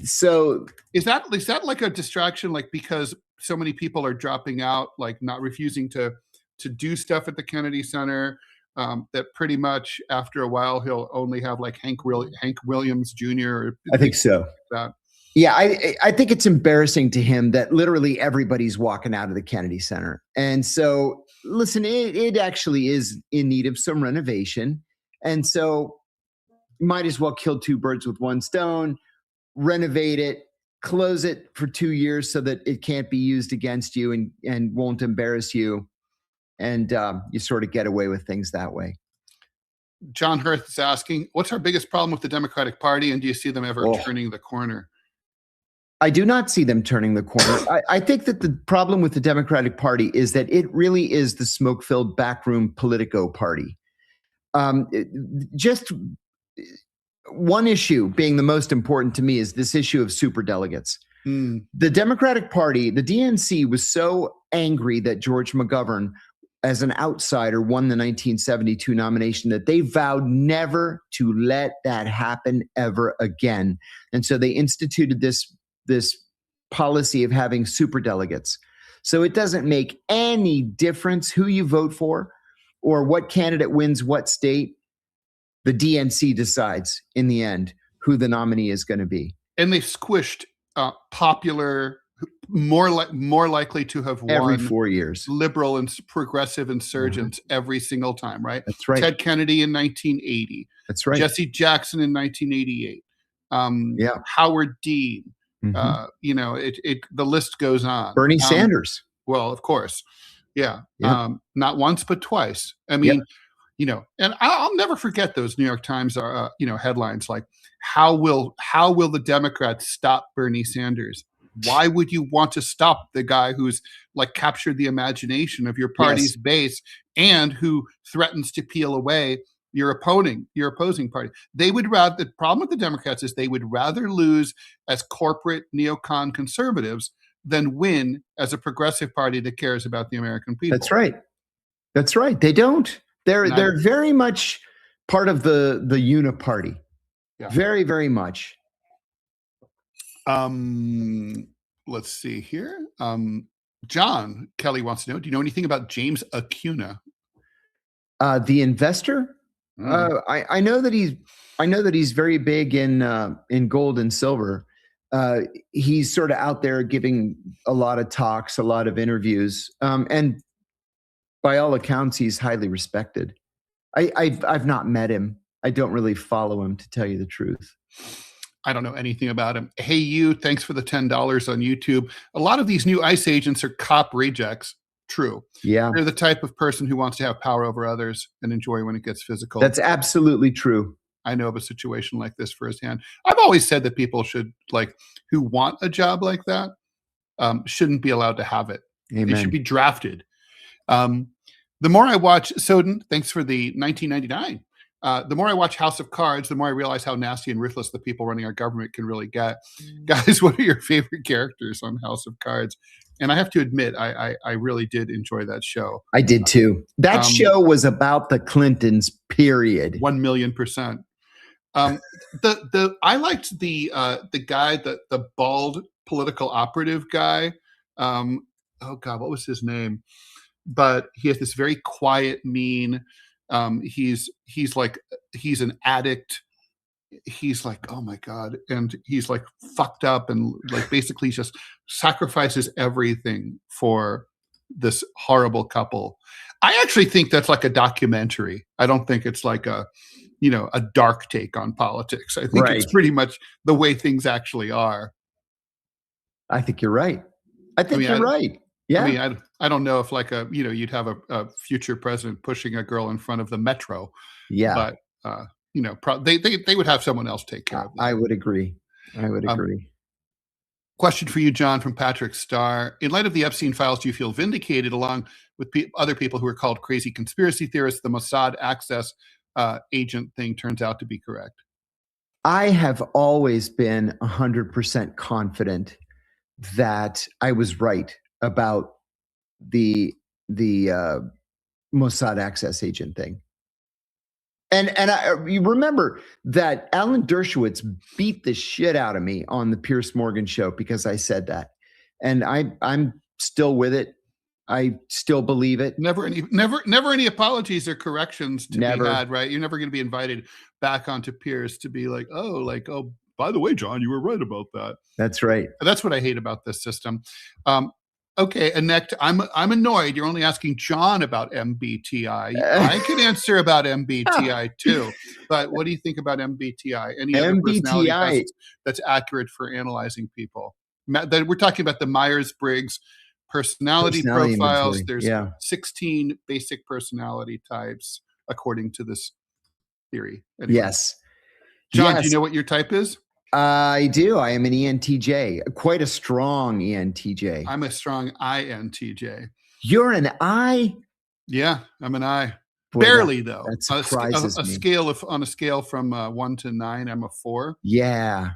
So is that like a distraction, like because so many people are dropping out, like not refusing to do stuff at the Kennedy Center, that pretty much after a while he'll only have like Hank Williams Jr. I think so. That. Yeah, I think it's embarrassing to him that literally everybody's walking out of the Kennedy Center. And so, listen, it actually is in need of some renovation. And so, might as well kill two birds with one stone, renovate it, close it for 2 years so that it can't be used against you and won't embarrass you. And you sort of get away with things that way. John Hurth is asking, what's our biggest problem with the Democratic Party, and do you see them ever turning the corner? I do not see them turning the corner. I think that the problem with the Democratic Party is that it really is the smoke-filled backroom Politico party. Just one issue being the most important to me is this issue of superdelegates. The Democratic Party, the DNC, was so angry that George McGovern, as an outsider, won the 1972 nomination that they vowed never to let that happen ever again. And so they instituted this policy of having superdelegates. So it doesn't make any difference who you vote for or what candidate wins what state. The DNC decides in the end who the nominee is going to be. And they squished popular, more likely to have won every 4 years, liberal and progressive insurgents every single time, right? That's right. Ted Kennedy in 1980. That's right. Jesse Jackson in 1988. Howard Dean. The list goes on. Bernie Sanders. Well, of course. Yeah. Not once, but twice. I mean, and I'll never forget those New York Times, headlines like, how will the Democrats stop Bernie Sanders? Why would you want to stop the guy who's like captured the imagination of your party's base and who threatens to peel away your opposing party? They would rather, the problem with the Democrats is they would rather lose as corporate neocon conservatives than win as a progressive party that cares about the American people. That's right. That's right. They don't. They're very much part of the uniparty. Yeah. Very, very much. Let's see here. John Kelly wants to know, do you know anything about James Acuna? The investor? I know that he's very big in gold and silver. He's sort of out there giving a lot of talks, a lot of interviews, and by all accounts, he's highly respected. I've not met him. I don't really follow him, to tell you the truth. I don't know anything about him. Hey, you, thanks for the $10 on YouTube. A lot of these new ICE agents are cop rejects. True. Yeah. They're the type of person who wants to have power over others and enjoy when it gets physical. That's absolutely true. I know of a situation like this firsthand. I've always said that people should, who want a job like that, shouldn't be allowed to have it. Amen. They should be drafted. The more I watch, Soden, thanks for the 1999. The more I watch House of Cards, the more I realize how nasty and ruthless the people running our government can really get. Guys, what are your favorite characters on House of Cards? And I have to admit, I really did enjoy that show. I did too. That show was about the Clintons, period. 1,000,000%. I liked the guy, the bald political operative guy. Oh God, what was his name? But he has this very quiet mien. He's an addict. He's like, oh my God. And he's like fucked up and like basically just sacrifices everything for this horrible couple. I actually think that's like a documentary. I don't think it's like a dark take on politics. I think it's pretty much the way things actually are. I think you're right. You're right. Yeah. I mean, I don't know if you'd have a future president pushing a girl in front of the metro. Yeah. But, they would have someone else take care of that. I would agree. Question for you, John, from Patrick Starr. In light of the Epstein files, do you feel vindicated along with other people who are called crazy conspiracy theorists? The Mossad access agent thing turns out to be correct. I have always been 100% confident that I was right about the Mossad access agent thing. And you remember that Alan Dershowitz beat the shit out of me on the Piers Morgan show because I said that. And I'm still with it. I still believe it. Never any apologies or corrections to be had, right? You're never going to be invited back onto Piers to be like, oh, by the way, John, you were right about that. That's right. That's what I hate about this system. Okay, Annette, I'm annoyed. You're only asking John about MBTI. I can answer about MBTI too. But what do you think about MBTI? Any other personality tests that's accurate for analyzing people? We're talking about the Myers-Briggs personality profiles. Inventory. There's 16 basic personality types according to this theory. Anyway. Yes. John, do you know what your type is? I do. I am an ENTJ, quite a strong ENTJ. I'm a strong INTJ. You're an I? Yeah, I'm an I. Boy, barely though. That surprises me. On a scale from 1 to 9, I'm a 4. Yeah,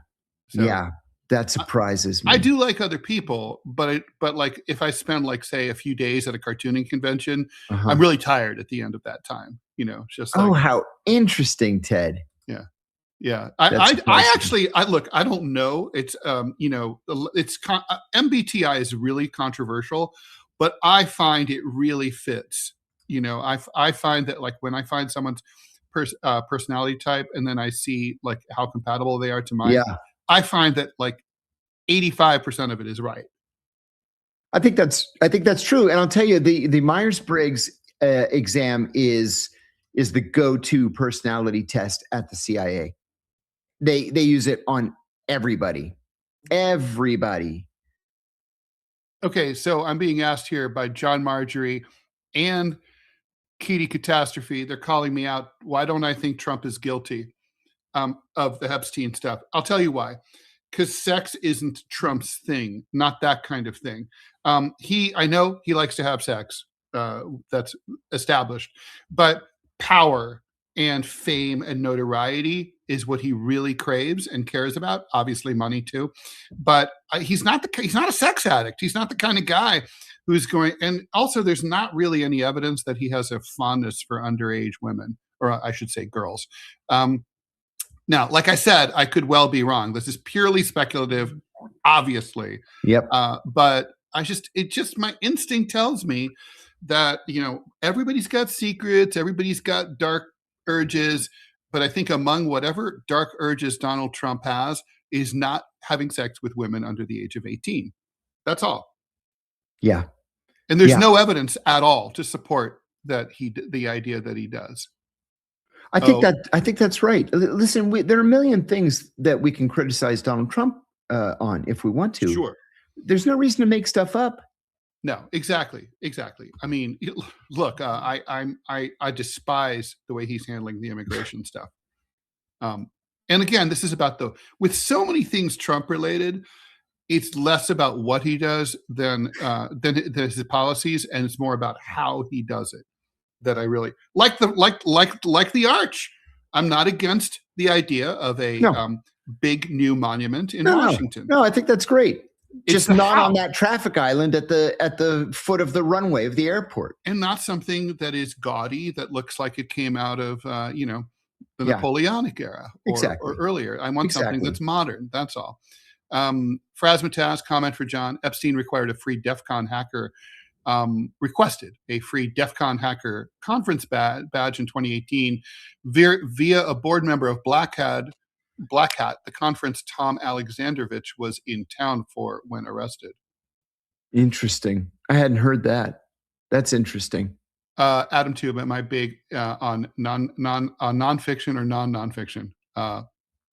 so, yeah, that surprises me. I do like other people, but like if I spend like say a few days at a cartooning convention, I'm really tired at the end of that time. You know, just like, how interesting, Ted. Yeah. Yeah, I actually look. I don't know. It's MBTI is really controversial, but I find it really fits. You know, I find that like when I find someone's personality type and then I see like how compatible they are to mine, I find that like 85% of it is right. I think that's true, and I'll tell you the Myers-Briggs exam is the go-to personality test at the CIA. They use it on everybody. Everybody. Okay, so I'm being asked here by John Marjorie and Kitty Catastrophe. They're calling me out. Why don't I think Trump is guilty of the Epstein stuff? I'll tell you why. Because sex isn't Trump's thing, not that kind of thing. I know he likes to have sex. That's established. But power and fame and notoriety is what he really craves and cares about. Obviously, money too, but he's not a sex addict. He's not the kind of guy who's going. And also, there's not really any evidence that he has a fondness for underage women, or I should say, girls. Now, like I said, I could well be wrong. This is purely speculative, obviously. Yep. But my instinct tells me that everybody's got secrets, everybody's got dark urges, but I think among whatever dark urges Donald Trump has is not having sex with women under the age of 18. That's all. Yeah. And there's no evidence at all to support that the idea that he does. I think that's right. Listen, there are a million things that we can criticize Donald Trump on if we want to. Sure. There's no reason to make stuff up. No, exactly. I mean, look, I despise the way he's handling the immigration stuff. And again, this is about with so many things Trump related, it's less about what he does than his policies, and it's more about how he does it. That I really like the arch. I'm not against the idea of a big new monument in Washington. No, I think that's great. Just not on that traffic island at the foot of the runway of the airport, and not something that is gaudy that looks like it came out of the Napoleonic era or earlier. I want something that's modern. That's all. Phrasmataz comment for John. Epstein required a free DEF CON hacker. Requested a free DEF CON hacker conference badge in 2018 via a board member of Black Hat. The conference Tom Alexandrovich was in town for when arrested. Interesting. I hadn't heard that. That's interesting. Adam too, but my big on nonfiction or non-nonfiction.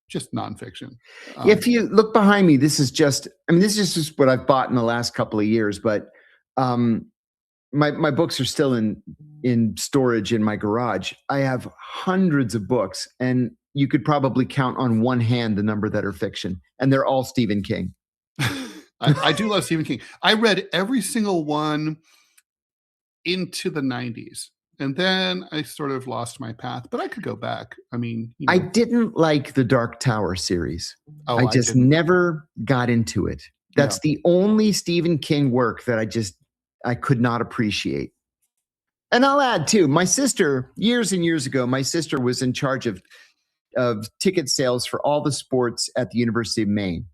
Just nonfiction. If you look behind me, this is just just what I've bought in the last couple of years, but my books are still in storage in my garage. I have hundreds of books, and you could probably count on one hand the number that are fiction, and they're all Stephen King. I do love Stephen King. I read every single one into the 90s, and then I sort of lost my path, but I could go back. I mean, I didn't like the Dark Tower series. I just never got into it. That's the only Stephen King work that I could not appreciate. And I'll add too, my sister, years and years ago, my sister was in charge of ticket sales for all the sports at the University of Maine.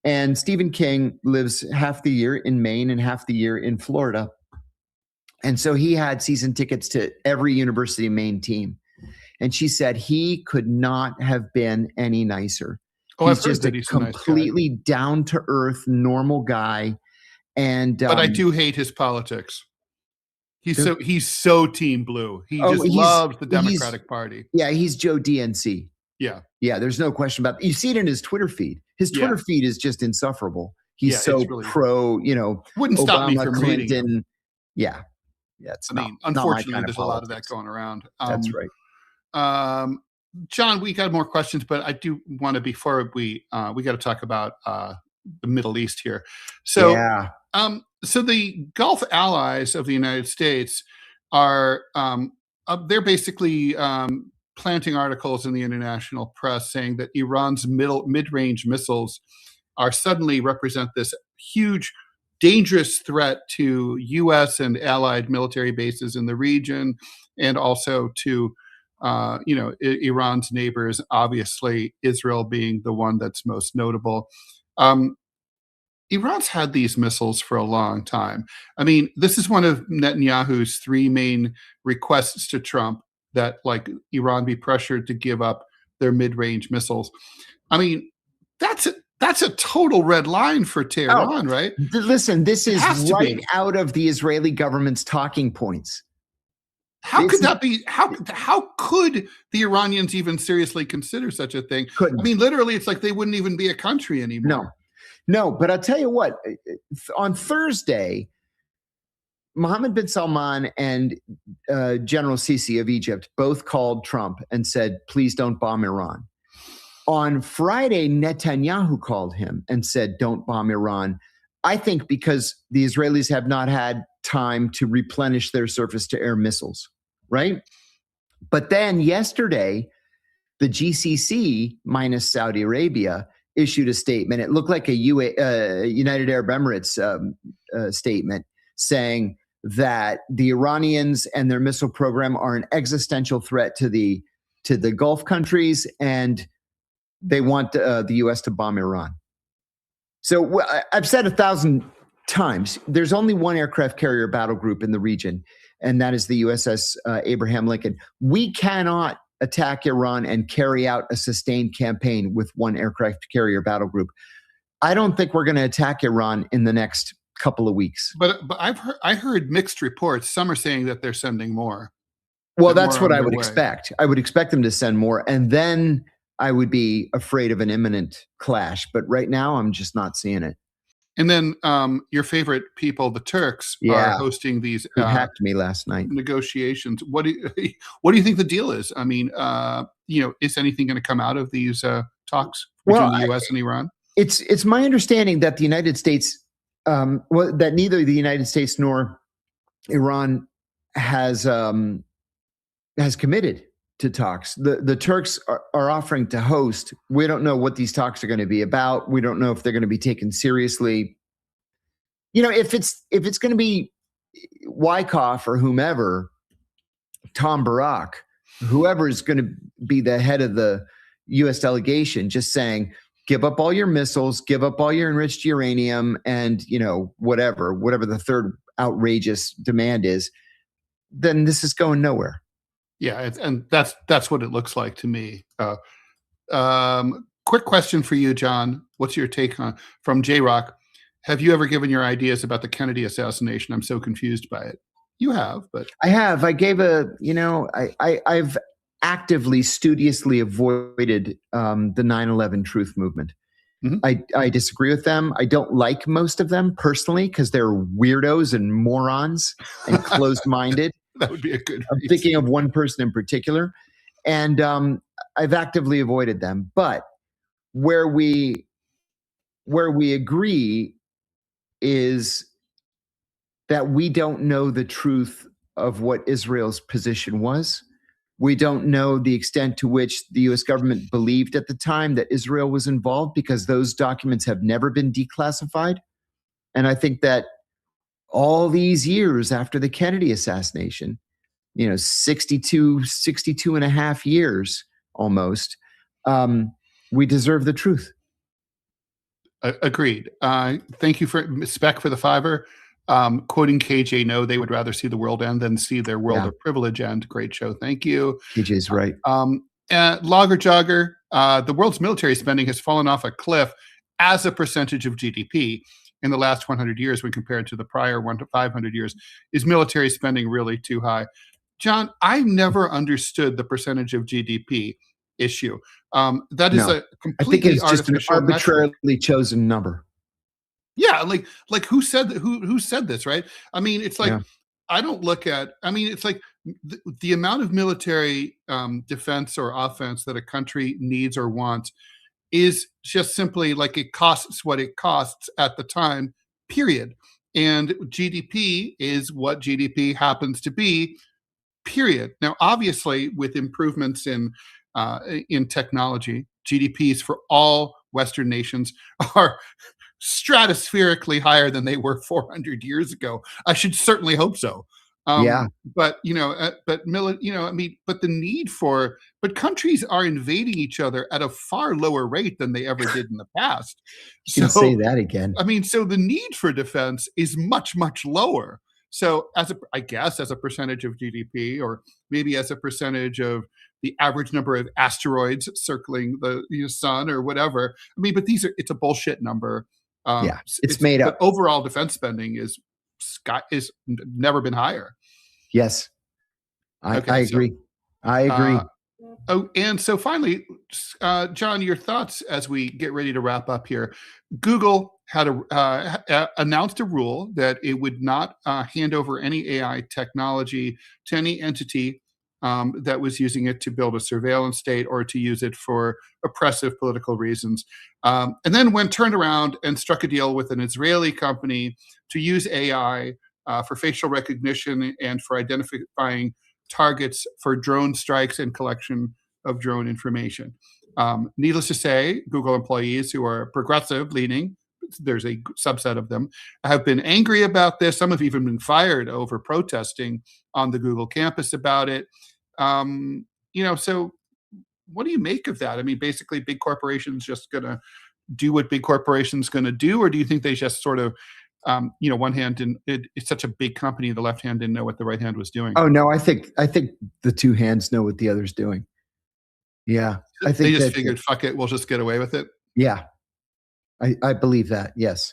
And Stephen King lives half the year in Maine and half the year in Florida. And so he had season tickets to every University of Maine team. And she said he could not have been any nicer. Oh, He's I've heard just that a he's a nice guy. completely down-to-earth, normal guy. And But I do hate his politics. He's so team blue. He just loves the Democratic Party. Yeah, he's Joe DNC. Yeah. Yeah, there's no question about it. You see it in his Twitter feed. His Twitter feed is just insufferable. He's so really, pro, wouldn't Obama, stop me from Clinton. reading him. Yeah. It's unfortunately, there's a lot of that going around. That's right. John, we got more questions, but I do want to, before we got to talk about the Middle East here. So, so the Gulf allies of the United States are they're basically planting articles in the international press saying that Iran's mid-range missiles are suddenly represent this huge, dangerous threat to U.S. and allied military bases in the region, and also to Iran's neighbors, obviously Israel being the one that's most notable. Iran's had these missiles for a long time. I mean, this is one of Netanyahu's three main requests to Trump, that like Iran be pressured to give up their mid-range missiles. I mean, that's a total red line for Tehran, right? Listen, this is right out of the Israeli government's talking points. How could that be? How could the Iranians even seriously consider such a thing? Couldn't. I mean, literally, it's like they wouldn't even be a country anymore. No, but I'll tell you what, on Thursday, Mohammed bin Salman and General Sisi of Egypt both called Trump and said, please don't bomb Iran. On Friday, Netanyahu called him and said, don't bomb Iran. I think because the Israelis have not had time to replenish their surface-to-air missiles, right? But then yesterday, the GCC minus Saudi Arabia issued a statement. It looked like a United Arab Emirates statement saying that the Iranians and their missile program are an existential threat to the Gulf countries, and they want the U.S. to bomb Iran. So I've said 1,000 times, there's only one aircraft carrier battle group in the region, and that is the USS Abraham Lincoln. We cannot attack Iran and carry out a sustained campaign with one aircraft carrier battle group. I don't think we're going to attack Iran in the next couple of weeks. But I heard mixed reports. Some are saying that they're sending more. Well, that's what I would expect. I would expect them to send more, and then I would be afraid of an imminent clash. But right now, I'm just not seeing it. And then your favorite people, the Turks, are hosting these. Who hacked me last night? Negotiations. What do you think the deal is? I mean, is anything going to come out of these talks between the U.S. and Iran? It's my understanding that the United States, that neither the United States nor Iran has committed to talks. The Turks are offering to host. We don't know what these talks are going to be about. We don't know if they're going to be taken seriously. If it's going to be Wyckoff or whomever, Tom Barak, whoever is going to be the head of the U.S. delegation, just saying, give up all your missiles, give up all your enriched uranium, and whatever the third outrageous demand is, then this is going nowhere. Yeah, and that's what it looks like to me. Quick question for you, John. What's your take on from J-Rock? Have you ever given your ideas about the Kennedy assassination? I'm so confused by it. You have, but I have. I gave I've actively, studiously avoided the 9/11 truth movement. Mm-hmm. I disagree with them. I don't like most of them personally because they're weirdos and morons and closed-minded. That would be a good reason. I'm thinking of one person in particular, and I've actively avoided them. But where we agree is that we don't know the truth of what Israel's position was. We don't know the extent to which the U.S. government believed at the time that Israel was involved, because those documents have never been declassified. And I think that all these years after the Kennedy assassination, 62 and a half years almost, we deserve the truth. Agreed. Thank you for Spec for the $5. Quoting KJ, no, they would rather see the world end than see their world of privilege end. Great show. Thank you. KJ's right. Logger Jogger, the world's military spending has fallen off a cliff as a percentage of GDP in the last 100 years when compared to the prior 1 to 500 years. Is military spending really too high? John, I never understood the percentage of GDP issue. That is a completely I think it's just an arbitrarily chosen number. Yeah, like who said who said this, right? I mean, it's like I don't look at. I mean, it's like the amount of military defense or offense that a country needs or wants is just simply like it costs what it costs at the time, period. And GDP is what GDP happens to be, period. Now, obviously, with improvements in technology, GDPs for all Western nations are stratospherically higher than they were 400 years ago. I should certainly hope so. But but the need for, but countries are invading each other at a far lower rate than they ever did in the past. You can say that again. I mean, so the need for defense is much, much lower. So I guess as a percentage of GDP, or maybe as a percentage of the average number of asteroids circling the sun or whatever. I mean, but it's a bullshit number. It's made up. But overall defense spending is never been higher. Yes, I agree. I agree. And so finally, John, your thoughts as we get ready to wrap up here. Google had announced a rule that it would not hand over any AI technology to any entity that was using it to build a surveillance state or to use it for oppressive political reasons. And then turned around and struck a deal with an Israeli company to use AI for facial recognition and for identifying targets for drone strikes and collection of drone information. Needless to say, Google employees who are progressive leaning, there's a subset of them, have been angry about this. Some have even been fired over protesting on the Google campus about it. So what do you make of that? I mean, basically big corporations just going to do what big corporations going to do, or do you think they just sort of, one hand it's such a big company, the left hand didn't know what the right hand was doing? Oh no, I think the two hands know what the other's doing. Yeah, I think they just figured, fuck it, we'll just get away with it. Yeah, I believe that. Yes.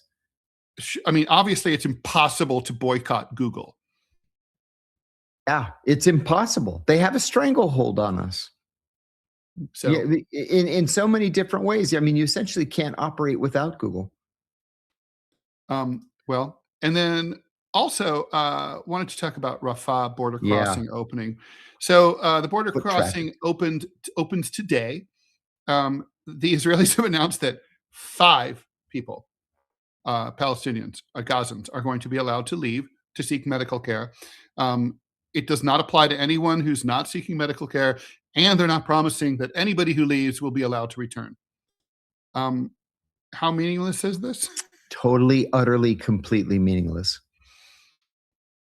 I mean, obviously, it's impossible to boycott Google. Yeah, it's impossible. They have a stranglehold on us. So in so many different ways. I mean, you essentially can't operate without Google. Well, and then also wanted to talk about Rafah border crossing opening. So the border crossing opens today. The Israelis have announced that 5 people, Palestinians, Gazans, are going to be allowed to leave to seek medical care. It does not apply to anyone who's not seeking medical care, and they're not promising that anybody who leaves will be allowed to return. How meaningless is this? Totally, utterly, completely meaningless.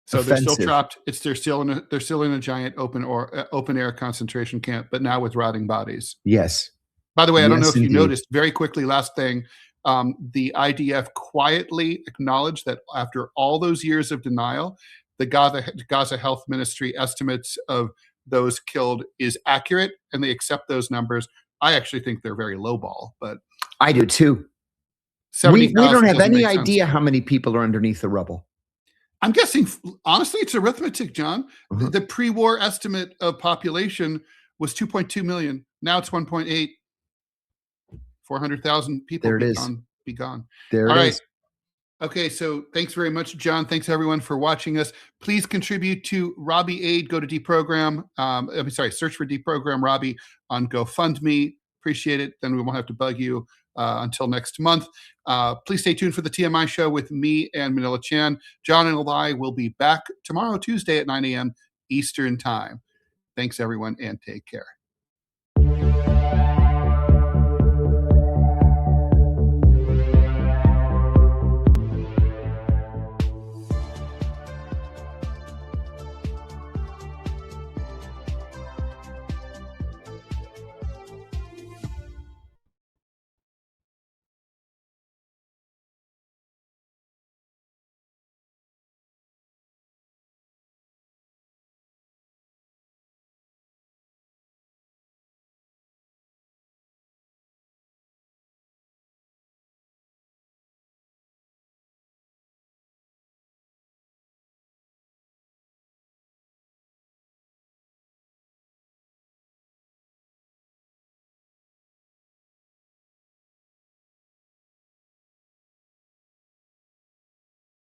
So they're still trapped. They're still in a giant open air concentration camp, but now with rotting bodies. Yes. By the way, I don't know if you noticed, very quickly, last thing, the IDF quietly acknowledged that after all those years of denial, the Gaza Health Ministry estimates of those killed is accurate, and they accept those numbers. I actually think they're very lowball, but I do too. We don't have any idea how many people are underneath the rubble. I'm guessing, honestly, it's arithmetic, John. The pre-war estimate of population was 2.2 million. Now it's 1.8. 400,000 people be gone. There it is. Okay, so thanks very much, John. Thanks, everyone, for watching us. Please contribute to Robbie Aid. Go to DeProgram. Search for DeProgram Robbie on GoFundMe. Appreciate it. Then we won't have to bug you until next month. Please stay tuned for the TMI show with me and Manila Chan. John and I will be back tomorrow, Tuesday at 9 a.m. Eastern Time. Thanks, everyone, and take care.